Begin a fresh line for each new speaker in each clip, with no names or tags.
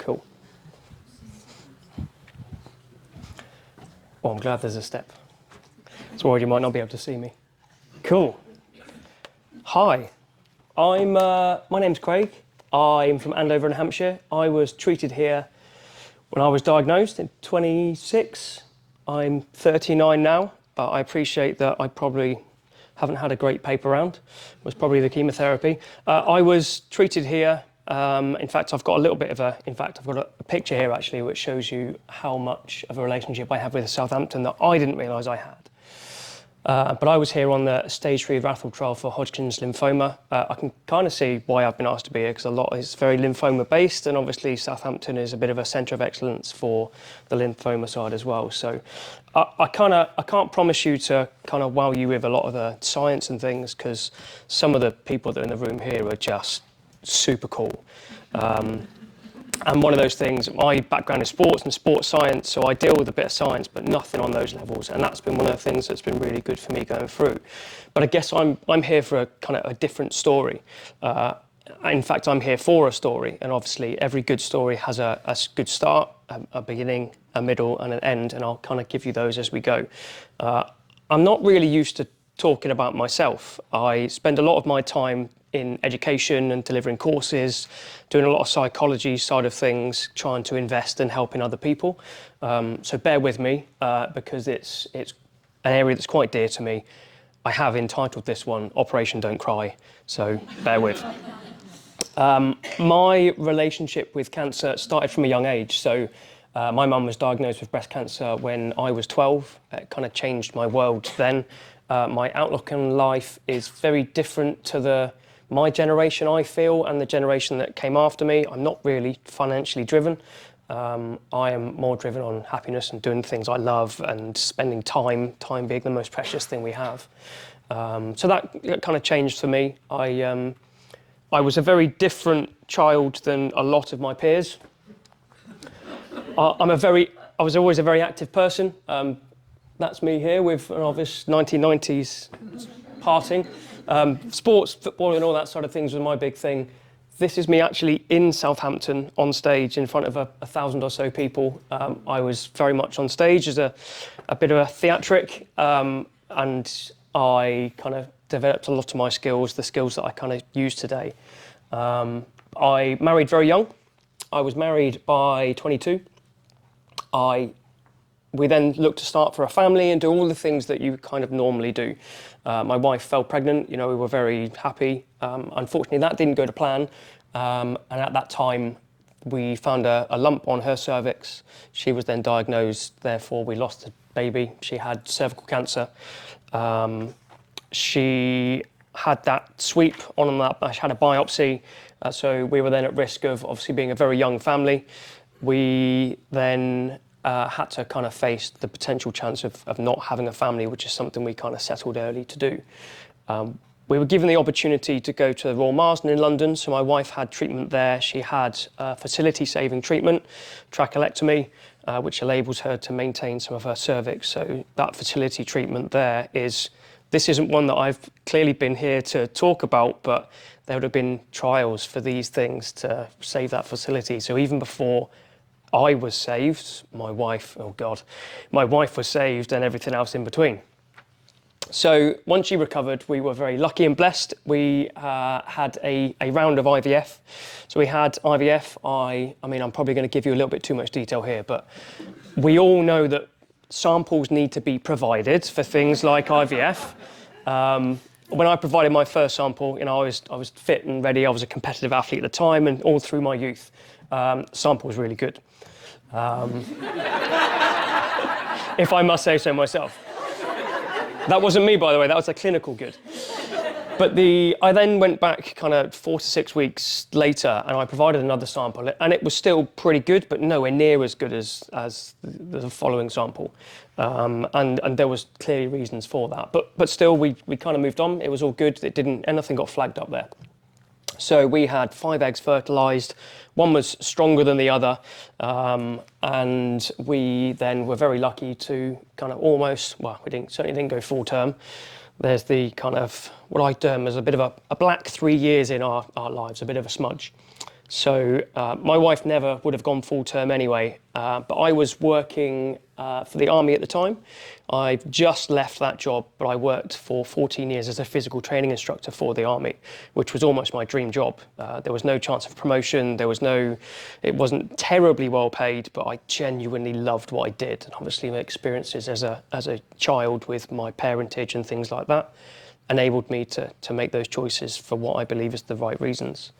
Cool. Well, I'm glad there's a step. It's worried you might not be able to see me. Cool. Hi, my name's Craig. I'm from Andover in Hampshire. I was treated here when I was diagnosed in 26. I'm 39 now, but I appreciate that I probably haven't had a great paper round. It was probably the chemotherapy. I was treated here. In fact, I've got a picture here actually, which shows you how much of a relationship I have with Southampton that I didn't realise I had. But I was here on the stage 3 Rathel trial for Hodgkin's lymphoma. I can kind of see why I've been asked to be here, because a lot is very lymphoma based, and obviously Southampton is a bit of a centre of excellence for the lymphoma side as well. So I can't promise you to kind of wow you with a lot of the science and things, because some of the people that are in the room here are just super cool. And one of those things, my background is sports and sports science, so I deal with a bit of science, but nothing on those levels. And that's been one of the things that's been really good for me going through. But I guess I'm here for a kind of a different story. In fact, I'm here for a story. And obviously, every good story has a good start, a beginning, a middle, and an end. And I'll kind of give you those as we go. I'm not really used to talking about myself. I spend a lot of my time in education and delivering courses, doing a lot of psychology side of things, trying to invest and helping other people. So bear with me, because it's an area that's quite dear to me. I have entitled this one Operation Don't Cry, so bear with. My relationship with cancer started from a young age. So my mum was diagnosed with breast cancer when I was 12. It kind of changed my world then. My outlook on life is very different to my generation, I feel, and the generation that came after me. I'm not really financially driven. I am more driven on happiness and doing things I love and spending time being the most precious thing we have. So that kind of changed for me. I was a very different child than a lot of my peers. I was always a very active person. That's me here with an obvious 1990s parting. Sports, football and all that sort of things was my big thing. This is me actually in Southampton on stage in front of 1,000 or so people. I was very much on stage as a bit of a theatric, and I kind of developed a lot of my skills, the skills that I kind of use today. I married very young. I was married by 22. We then looked to start for a family and do all the things that you kind of normally do. My wife fell pregnant, we were very happy. Unfortunately, that didn't go to plan. And at that time, we found a lump on her cervix. She was then diagnosed, therefore we lost the baby. She had cervical cancer. She had that sweep on that, she had a biopsy. So we were then at risk of obviously being a very young family. We then had to kind of face the potential chance of not having a family, which is something we kind of settled early to do. We were given the opportunity to go to the Royal Marsden in London, so my wife had treatment there. She had fertility-saving treatment, trachelectomy, which enables her to maintain some of her cervix. So that fertility treatment this isn't one that I've clearly been here to talk about, but there would have been trials for these things to save that fertility. So even before I was saved, my wife was saved, and everything else in between. So once she recovered, we were very lucky and blessed. We had a round of IVF. So we had IVF. I'm probably going to give you a little bit too much detail here, but we all know that samples need to be provided for things like IVF. When I provided my first sample, I was fit and ready. I was a competitive athlete at the time, and all through my youth, sample was really good. If I must say so myself. That wasn't me, by the way, that was a clinical good. But I then went back kind of 4 to 6 weeks later, and I provided another sample, and it was still pretty good, but nowhere near as good as the following sample. And there was clearly reasons for that. But still, we kind of moved on. It was all good. Nothing got flagged up there. So we had 5 eggs fertilised. One was stronger than the other. And we then were very lucky to kind of certainly didn't go full term. There's the kind of, what I term as a bit of a black 3 years in our lives, a bit of a smudge. So my wife never would have gone full term anyway, but I was working for the army at the time. I've just left that job, but I worked for 14 years as a physical training instructor for the army, which was almost my dream job. There was no chance of promotion. It wasn't terribly well paid, but I genuinely loved what I did. And obviously my experiences as a child with my parentage and things like that enabled me to make those choices for what I believe is the right reasons.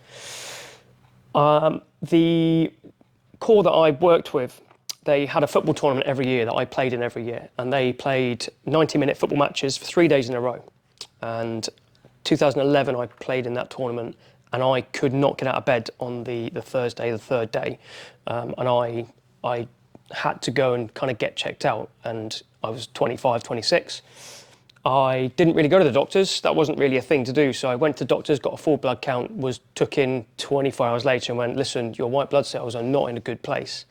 The corps that I worked with, they had a football tournament every year that I played in every year, and they played 90-minute football matches for 3 days in a row. And 2011, I played in that tournament, and I could not get out of bed on the Thursday, the third day, and I had to go and kind of get checked out, and I was 25, 26. I didn't really go to the doctors. That wasn't really a thing to do. So I went to doctors, got a full blood count, was took in 24 hours later and went, listen, your white blood cells are not in a good place.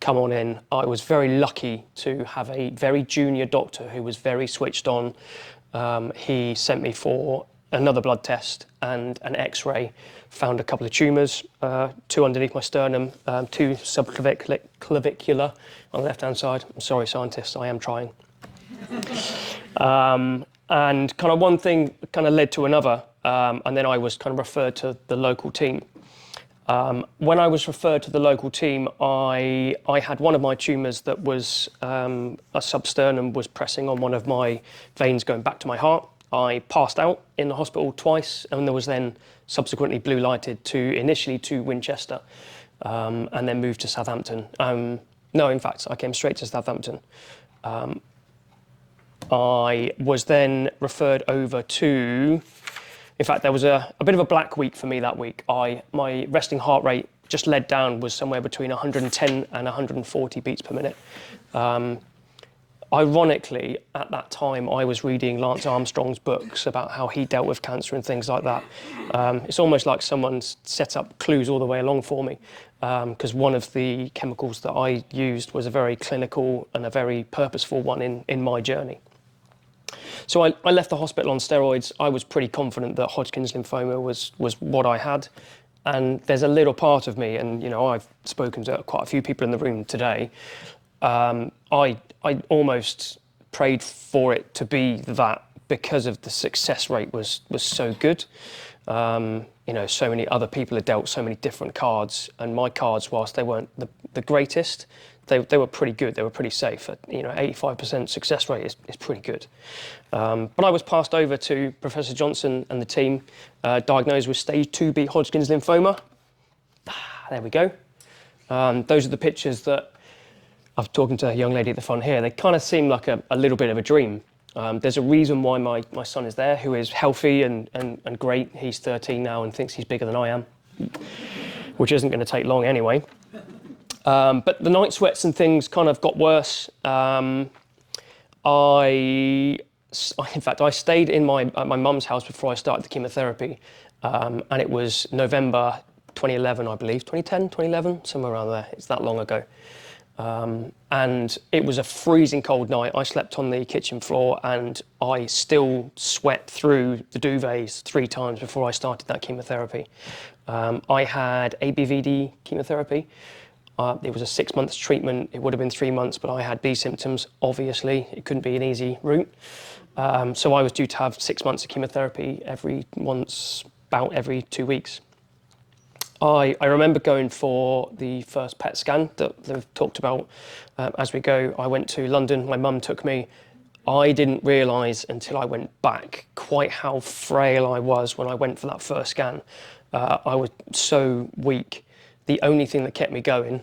Come on in. I was very lucky to have a very junior doctor who was very switched on. He sent me for another blood test and an X-ray, found a couple of tumours, 2 underneath my sternum, 2 subclavicular on the left-hand side. I'm sorry, scientists, I am trying. And kind of one thing kind of led to another, and then I was kind of referred to the local team. When I was referred to the local team, I had one of my tumours that was a substernum was pressing on one of my veins going back to my heart. I passed out in the hospital twice, and was then subsequently blue lighted initially to Winchester, and then moved to Southampton. No, in fact, I came straight to Southampton. I was then referred over to, in fact, there was a bit of a black week for me that week. My resting heart rate just led down, was somewhere between 110 and 140 beats per minute. Ironically, at that time, I was reading Lance Armstrong's books about how he dealt with cancer and things like that. It's almost like someone's set up clues all the way along for me, because one of the chemicals that I used was a very clinical and a very purposeful one in my journey. So I left the hospital on steroids. I was pretty confident that Hodgkin's lymphoma was what I had. And there's a little part of me, and I've spoken to quite a few people in the room today. I almost prayed for it to be that, because of the success rate was so good. So many other people had dealt so many different cards, and my cards, whilst they weren't the greatest, they were pretty good. They were pretty safe. 85% success rate is pretty good. But I was passed over to Professor Johnson and the team, diagnosed with stage 2B Hodgkin's lymphoma. There we go. Those are the pictures that I was talking to a young lady at the front here. They kind of seem like a little bit of a dream. There's a reason why my son is there, who is healthy and great. He's 13 now and thinks he's bigger than I am, which isn't going to take long anyway. But the night sweats and things kind of got worse. In fact, I stayed in at my mum's house before I started the chemotherapy, and it was November 2011, I believe, 2010, 2011, somewhere around there. It's that long ago. And it was a freezing cold night. I slept on the kitchen floor, and I still sweat through the duvets 3 times before I started that chemotherapy. I had ABVD chemotherapy. It was a 6 months treatment. It would have been 3 months, but I had B symptoms, obviously. It couldn't be an easy route. So I was due to have 6 months of chemotherapy about every 2 weeks. I remember going for the first PET scan that they've talked about as we go. I went to London, my mum took me. I didn't realise until I went back quite how frail I was when I went for that first scan. I was so weak. The only thing that kept me going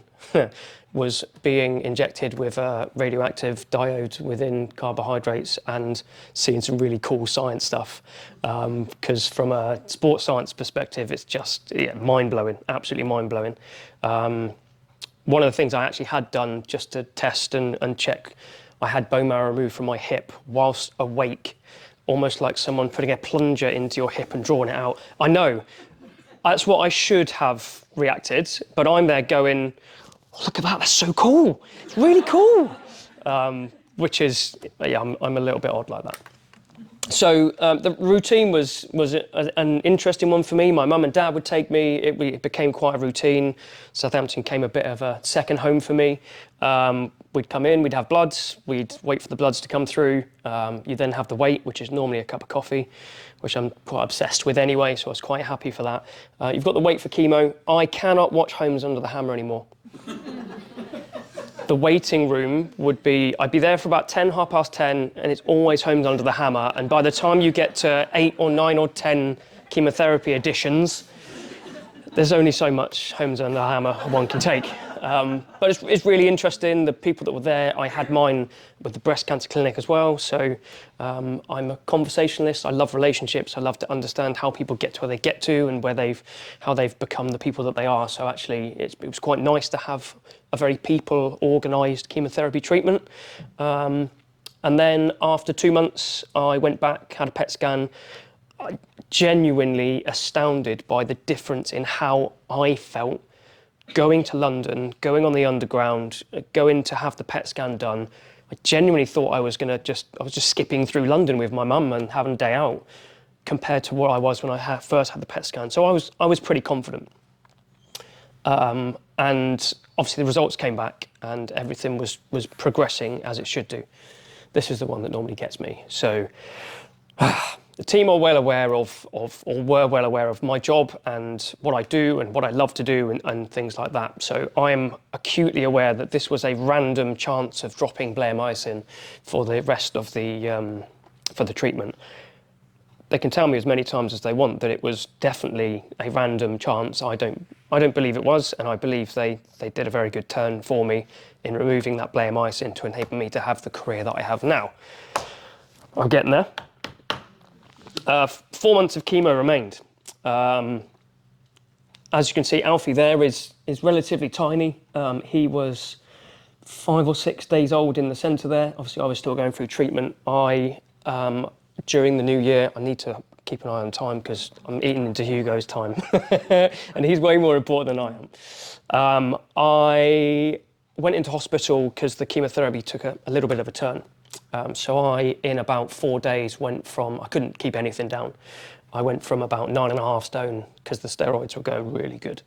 was being injected with radioactive diodes within carbohydrates and seeing some really cool science stuff. Because from a sports science perspective, it's just mind-blowing, absolutely mind-blowing. One of the things I actually had done just to test and check, I had bone marrow removed from my hip whilst awake, almost like someone putting a plunger into your hip and drawing it out. I know, that's what I should have reacted, but I'm there going, oh, look at that, that's so cool. It's really cool. Which is, I'm a little bit odd like that. The routine was an interesting one for me. My mum and dad would take me. It became quite a routine. Southampton became a bit of a second home for me. We'd come in, we'd have bloods, we'd wait for the bloods to come through. You then have the wait, which is normally a cup of coffee, which I'm quite obsessed with anyway, so I was quite happy for that. You've got the wait for chemo. I cannot watch Homes Under the Hammer anymore. The waiting room would be, I'd be there for about 10, 10:30, and it's always Homes Under the Hammer. And by the time you get to 8 or 9 or 10 chemotherapy editions, there's only so much Homes Under the Hammer one can take. But it's really interesting, the people that were there. I had mine with the breast cancer clinic as well. So I'm a conversationalist. I love relationships. I love to understand how people get to where they get to and how they've become the people that they are. So actually, it was quite nice to have a very people-organised chemotherapy treatment. And then after 2 months, I went back, had a PET scan. I genuinely astounded by the difference in how I felt going to London, going on the Underground, going to have the PET scan done. I genuinely thought I was just skipping through London with my mum and having a day out compared to what I was when I first had the PET scan. So I was pretty confident. And obviously the results came back and everything was progressing as it should do. This is the one that normally gets me. So the team are well aware of were well aware of my job and what I do and what I love to do and things like that. So I am acutely aware that this was a random chance of dropping bleomycin for the rest of for the treatment. They can tell me as many times as they want that it was definitely a random chance. I don't believe it was, and I believe they did a very good turn for me in removing that bleomycin to enable me to have the career that I have now. I'm getting there. 4 months of chemo remained. As you can see, Alfie there is relatively tiny. He was 5 or 6 days old in the centre there. Obviously, I was still going through treatment. During the new year, I need to keep an eye on time because I'm eating into Hugo's time. And he's way more important than I am. I went into hospital because the chemotherapy took a little bit of a turn. So I, in about 4 days, I couldn't keep anything down. I went from about 9.5 stone, because the steroids were going really good,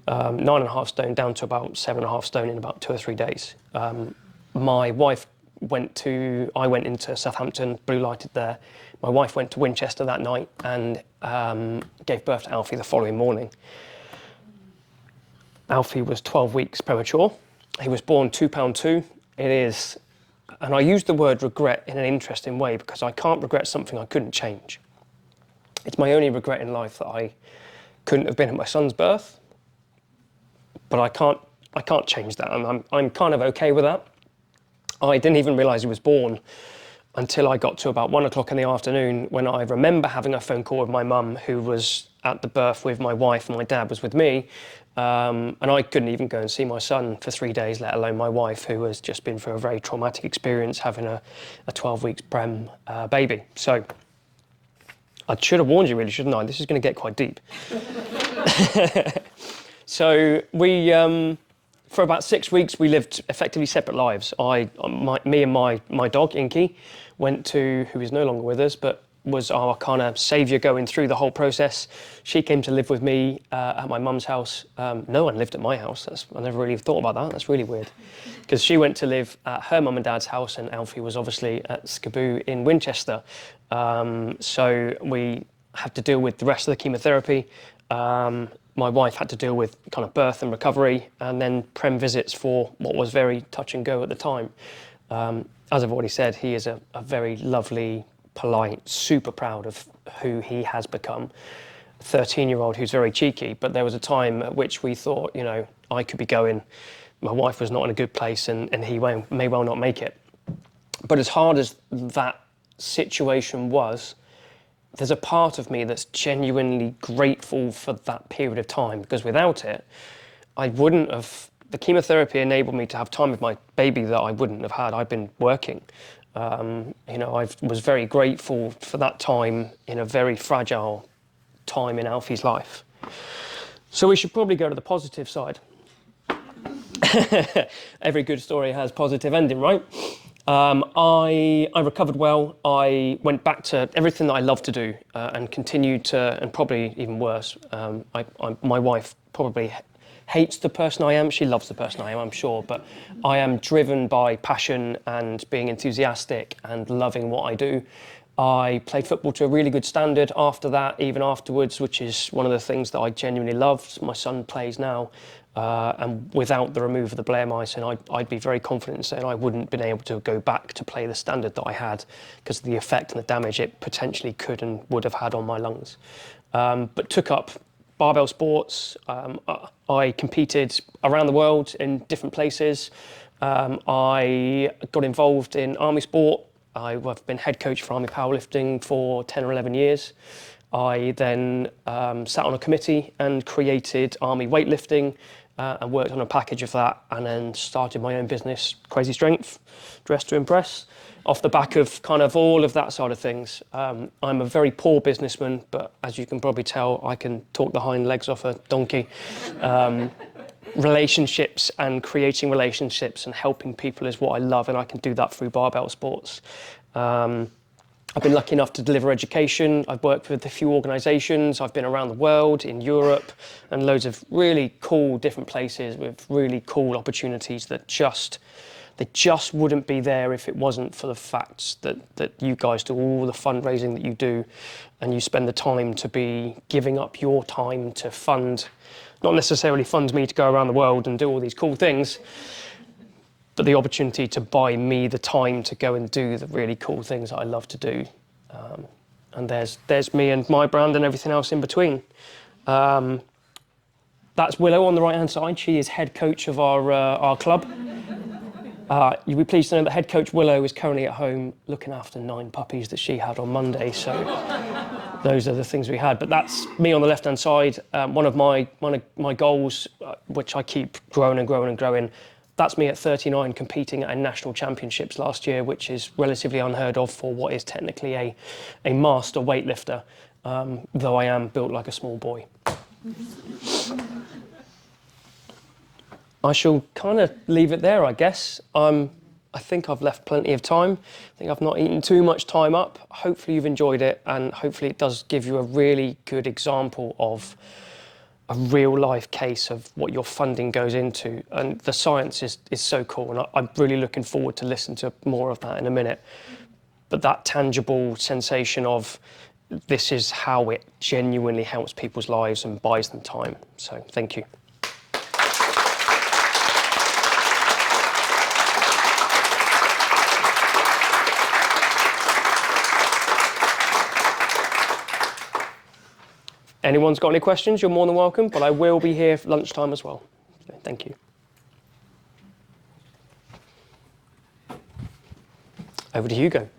9.5 stone down to about 7.5 stone in about 2 or 3 days. My wife I went into Southampton, blue lighted there. My wife went to Winchester that night and gave birth to Alfie the following morning. Alfie was 12 weeks premature. He was born £2.2. It is, and I use the word regret in an interesting way because I can't regret something I couldn't change. It's my only regret in life that I couldn't have been at my son's birth, but I can't change that. I'm kind of okay with that. I didn't even realise he was born until I got to about 1 o'clock in the afternoon when I remember having a phone call with my mum, who was at the birth with my wife, and my dad was with me. And I couldn't even go and see my son for 3 days, let alone my wife, who has just been through a very traumatic experience having a 12 weeks prem baby. So I should have warned you really, shouldn't I? This is going to get quite deep. So for about 6 weeks, we lived effectively separate lives. Me and my dog, Inky, who is no longer with us, but was our kind of saviour going through the whole process. She came to live with me at my mum's house. No one lived at my house. I never really thought about that. That's really weird. Because she went to live at her mum and dad's house, and Alfie was obviously at Skaboo in Winchester. So we had to deal with the rest of the chemotherapy. My wife had to deal with kind of birth and recovery, and then prem visits for what was very touch and go at the time. As I've already said, he is a very lovely, polite, super proud of who he has become. 13-year-old who's very cheeky, but there was a time at which we thought, I could be going, my wife was not in a good place and he may well not make it. But as hard as that situation was, there's a part of me that's genuinely grateful for that period of time, because without it, the chemotherapy enabled me to have time with my baby that I wouldn't have had. I've been working. I was very grateful for that time in a very fragile time in Alfie's life. So we should probably go to the positive side. Every good story has positive ending, right? I recovered well. I went back to everything that I love to do and continued to, and probably even worse. My wife probably hates the person I am. She loves the person I am, I'm sure, but I am driven by passion and being enthusiastic and loving what I do. I played football to a really good standard after that, even afterwards, which is one of the things that I genuinely loved. My son plays now, and without the remove of the bleomycin, I'd be very confident in saying I wouldn't have been able to go back to play the standard that I had because of the effect and the damage it potentially could and would have had on my lungs. But took up barbell sports. I competed around the world in different places. I got involved in army sport. I've been head coach for Army Powerlifting for 10 or 11 years. I then sat on a committee and created Army Weightlifting and worked on a package of that, and then started my own business, Crazy Strength, Dress to Impress, off the back of kind of all of that side of things. I'm a very poor businessman, but as you can probably tell, I can talk the hind legs off a donkey. Relationships and creating relationships and helping people is what I love, and I can do that through barbell sports. I've been lucky enough to deliver education. I've worked with a few organisations. I've been around the world, in Europe, and loads of really cool different places with really cool opportunities that they just wouldn't be there if it wasn't for the fact that you guys do all the fundraising that you do, and you spend the time to be giving up your time to fund, not necessarily fund me to go around the world and do all these cool things, but the opportunity to buy me the time to go and do the really cool things that I love to do. And there's me and my brand and everything else in between. That's Willow on the right-hand side. She is head coach of our club. You'll be pleased to know that head coach Willow is currently at home looking after 9 puppies that she had on Monday. So those are the things we had. But that's me on the left-hand side. One of my goals, which I keep growing and growing and growing, that's me at 39 competing at national championships last year, which is relatively unheard of for what is technically a master weightlifter, though I am built like a small boy. I shall kind of leave it there, I guess. I think I've left plenty of time. I think I've not eaten too much time up. Hopefully you've enjoyed it, and hopefully it does give you a really good example of a real life case of what your funding goes into. And the science is so cool, and I'm really looking forward to listen to more of that in a minute. But that tangible sensation of this is how it genuinely helps people's lives and buys them time. So thank you. Anyone's got any questions, you're more than welcome, but I will be here for lunchtime as well. So, thank you. Over to Hugo.